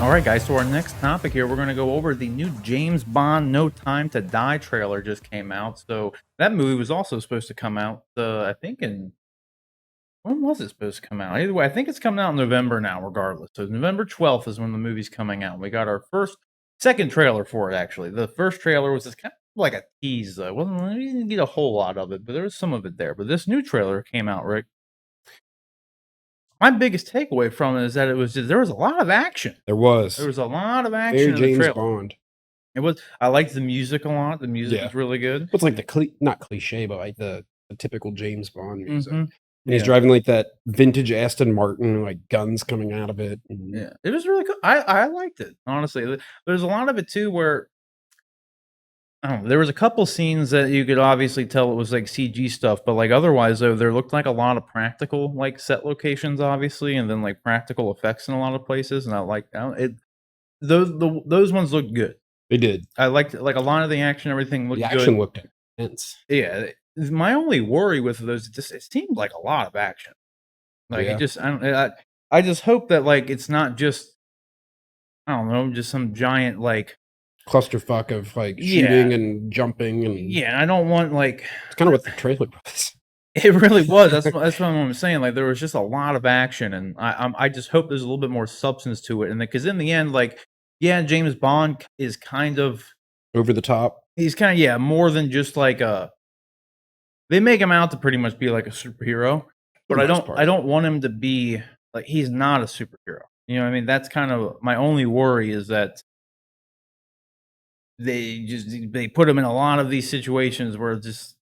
All right, guys. So our next topic here, we're going to go over the new James Bond No Time to Die trailer just came out. So that movie was also supposed to come out, I think in when was it supposed to come out? Either way, I think it's coming out in November now, regardless. So November 12th is when the movie's coming out. We got our second trailer for it, actually. The first trailer was just kind of like a tease, though. We didn't get a whole lot of it, but there was some of it there. But this new trailer came out, Rick. My biggest takeaway from it is that there was a lot of action. There was. There was a lot of action Very in the James trailer. Bond. It was. I liked the music a lot. The music Yeah. was really good. It's like not cliche, but like the typical James Bond music. Mhm. And he's Yeah. driving like that vintage Aston Martin, like guns coming out of it. And Yeah, it was really cool. I liked it, honestly. There's a lot of it too where I don't know, there was a couple scenes that you could obviously tell it was like CG stuff, but like otherwise though, there looked like a lot of practical like set locations, obviously, and then like practical effects in a lot of places. And I like it. Those ones looked good. they did. I liked like a lot of the action, everything looked The good. action looked intense. Yeah, my only worry with those, it seemed like a lot of action. Like Yeah. it just, I just hope that like it's not just, I don't know, just some giant like, Clusterfuck of like Yeah. shooting and jumping and yeah. I don't want like, it's kind of what the trailer was. it really was. That's what I'm saying. Like there was just a lot of action, and I just hope there's a little bit more substance to it, and because in the end, like, yeah, James Bond is kind of, Over the top. he's kind of, yeah, more than just like a. They make him out to pretty much be like a superhero, but the most part. I don't want him to be like, he's not a superhero. You know what I mean? That's kind of my only worry, is that they put him in a lot of these situations where there's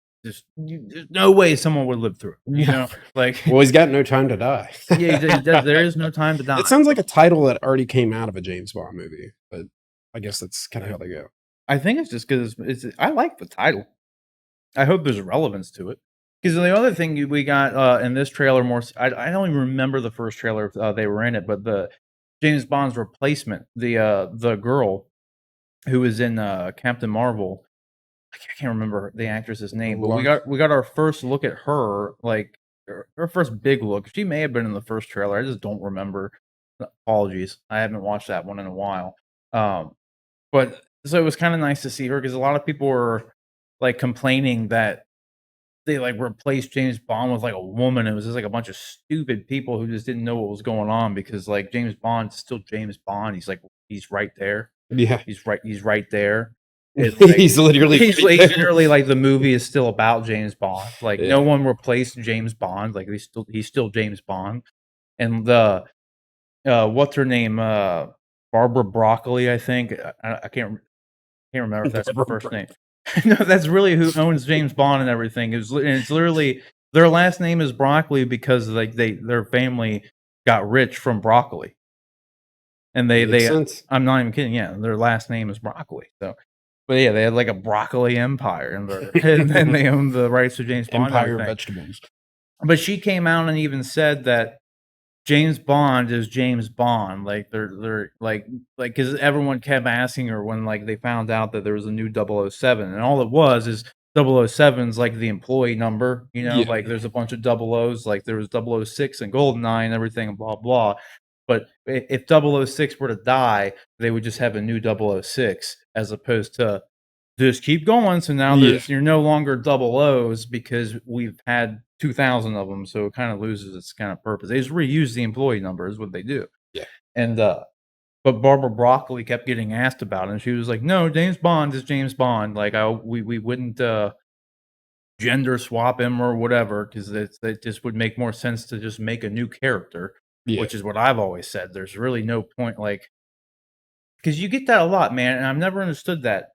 no way someone would live through it. You Yeah. know, like Well, he's got no time to die. yeah, there is no time to die. It sounds like a title that already came out of a James Bond movie, but I guess that's kind of how they go. I think it's just because I like the title. I hope there's relevance to it. Because the other thing we got in this trailer, I don't even remember the first trailer if they were in it, but the James Bond's replacement, the girl who was in Captain Marvel, I can't remember the actress's name, but we got our first look at her, like her first big look. She may have been in the first trailer. I just don't remember. Apologies, I haven't watched that one in a while. But so it was kind of nice to see her, because a lot of people were like complaining that they like replaced James Bond with like a woman. It was just like a bunch of stupid people who just didn't know what was going on, because like James Bond's still James Bond. He's right there. Yeah. He's right there. Like, he's literally like the movie is still about James Bond. Like Yeah. no one replaced James Bond. Like he's still James Bond. And the what's her name? Barbara Broccoli, I think. I can't remember if that's her first name. No, that's really who owns James Bond and everything. It's literally their last name is Broccoli because like their family got rich from broccoli. And Makes sense. I'm not even kidding. Yeah, their last name is Broccoli. So, but yeah, they had like a broccoli empire, and then they owned the rights to James Bond. Empire of vegetables. But she came out and even said that James Bond is James Bond. Like they're like because everyone kept asking her when like they found out that there was a new 007, and all it was is 007's like the employee number. You know, Yeah. like there's a bunch of 00s. Like there was 006 and GoldenEye and everything, and blah blah. But if 006 were to die, they would just have a new 006, as opposed to just keep going. So now you're no longer 00s because we've had 2,000 of them. So it kind of loses its kind of purpose. They just reuse the employee number is what they do. Yeah. And but Barbara Broccoli kept getting asked about it, and she was like, "No, James Bond is James Bond. Like we wouldn't gender swap him or whatever, because it just would make more sense to just make a new character." Yeah. Which is what I've always said. There's really no point, like, because you get that a lot, man, and I've never understood that.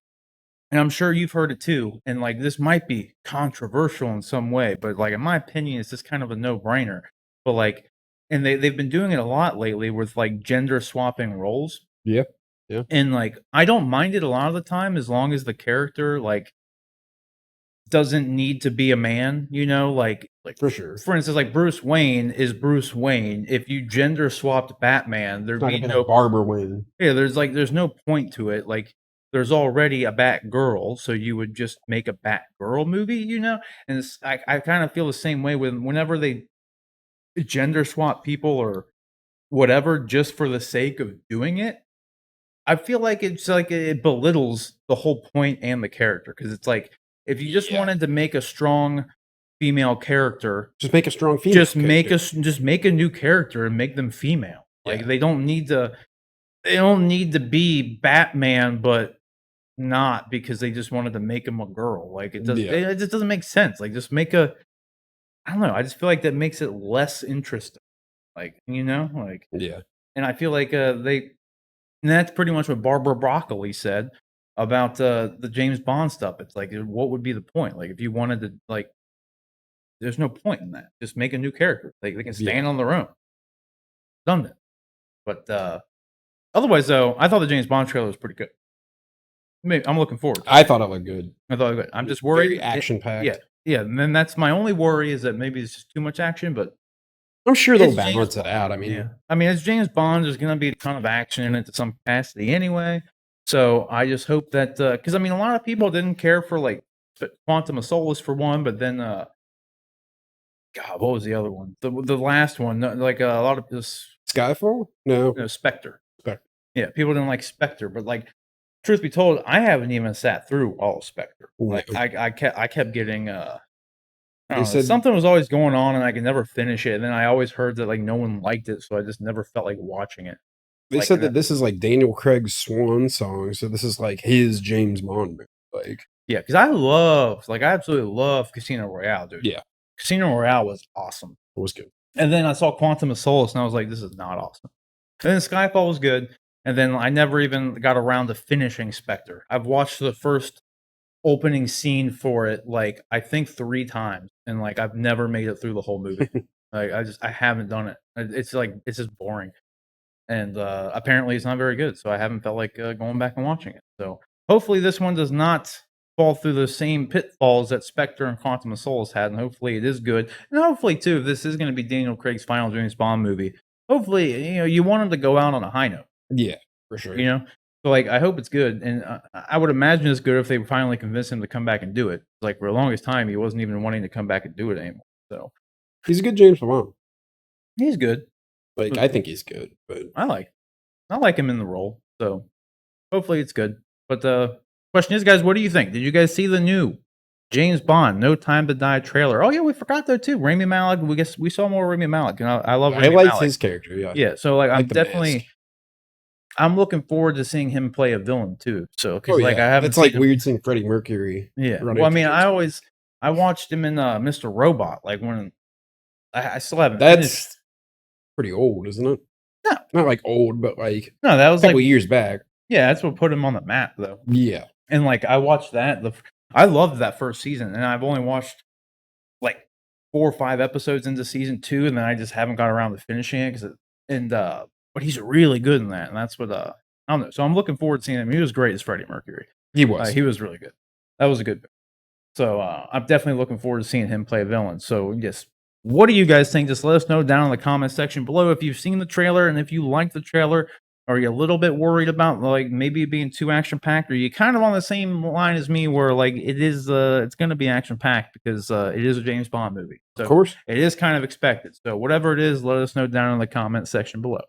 And I'm sure you've heard it too. And like, this might be controversial in some way, but like, in my opinion, it's just kind of a no-brainer. But like, and they've been doing it a lot lately with like gender swapping roles. Yeah. Yeah. And like, I don't mind it a lot of the time, as long as the character like doesn't need to be a man, you know, like For sure. For instance, like Bruce Wayne is Bruce Wayne. If you gender swapped Batman, there'd be no Barbara Wayne. Yeah, there's no point to it. Like there's already a Batgirl, so you would just make a Batgirl movie, you know? And I kind of feel the same way whenever they gender swap people or whatever, just for the sake of doing it. I feel like it's like it belittles the whole point and the character because it's like if you just Yeah. wanted to make a strong female character, Just make a strong female character. just make a new character and make them female. Like Yeah. they don't need to be Batman, but not because they just wanted to make him a girl. Like Yeah. it just doesn't make sense. Like just make a I don't know. I just feel like that makes it less interesting. Like like Yeah. and I feel like and that's pretty much what Barbara Broccoli said about the James Bond stuff. It's like, what would be the point? Like, if you wanted to, like, there's no point in that. Just make a new character. Like, they can Yeah. stand on their own. Done it. But otherwise, though, I thought the James Bond trailer was pretty good. I'm looking forward to it. I thought it looked good. I thought it was good. I'm just Very worried. action-packed. Yeah. Yeah. And then that's my only worry is that maybe it's just too much action, but I'm sure they'll it's James balance it out. I mean, yeah. I mean, it's James Bond. There's going to be a ton of action in it to some capacity anyway. So I just hope that because I mean, a lot of people didn't care for like Quantum of Solace for one, but then God, what was the other one? The last one, like a lot of this, Skyfall? No. Spectre. Spectre. Yeah, people didn't like Spectre, but like, truth be told, I haven't even sat through all of Spectre. Like, No. I kept getting I They don't know, said something was always going on, and I could never finish it. And then I always heard that like no one liked it, so I just never felt like watching it. they Like, said and that this is like Daniel Craig's swan song, so this is like his James Bond movie. Like, yeah, because I absolutely love Casino Royale, dude. yeah, Casino Royale was awesome. it was good. And then I saw Quantum of Solace, and I was like, this is not awesome. And then Skyfall was good. And then I never even got around to finishing Spectre. I've watched the first opening scene for it, like, I think 3 times, and, like, I've never made it through the whole movie. Like, I haven't done it. It's like, it's just boring. And, apparently it's not very good, so I haven't felt like, going back and watching it. So, hopefully this one does not fall through the same pitfalls that Spectre and Quantum of Solace had, and hopefully it is good. And hopefully, too, if this is gonna be Daniel Craig's final James Bond movie, hopefully, you want him to go out on a high note, Yeah, for sure. you know? So, like, I hope it's good, and I would imagine it's good if they finally convince him to come back and do it. Like, for the longest time, he wasn't even wanting to come back and do it anymore, so He's a good James Bond. he's good. Like, I think he's good, but I like him in the role, so hopefully it's good. But the question is, guys, what do you think? Did you guys see the new James Bond No Time to Die trailer? Oh yeah, we forgot though too. Rami Malek. We saw more Rami Malek, and I love I Rami liked Malek. his character. Yeah, Yeah, so like like the mask. I'm looking forward to seeing him play a villain too. So because Oh like yeah, I haven't it's like seen him- weird seeing Freddie Mercury. Yeah. running Well, I into mean, James Bond. I watched him in Mr. Robot. Like when I still haven't That's finished. pretty old, isn't it? No. Not like old, but like No, that a was couple like years back. yeah, that's what put him on the map though. Yeah, And like I watched that. I loved that first season, and I've only watched like 4 or 5 episodes into season 2, and then I just haven't got around to finishing it but he's really good in that, and that's what I don't know. So I'm looking forward to seeing him. He was great as Freddie Mercury. he was. He was really good. That was a good. So I'm definitely looking forward to seeing him play a villain. So yes, what do you guys think? Just let us know down in the comment section below if you've seen the trailer and if you like the trailer. Are you a little bit worried about like maybe it being too action packed? Or are you kind of on the same line as me where like it is it's going to be action packed because it is a James Bond movie. So Of course. it is kind of expected. So whatever it is, let us know down in the comment section below.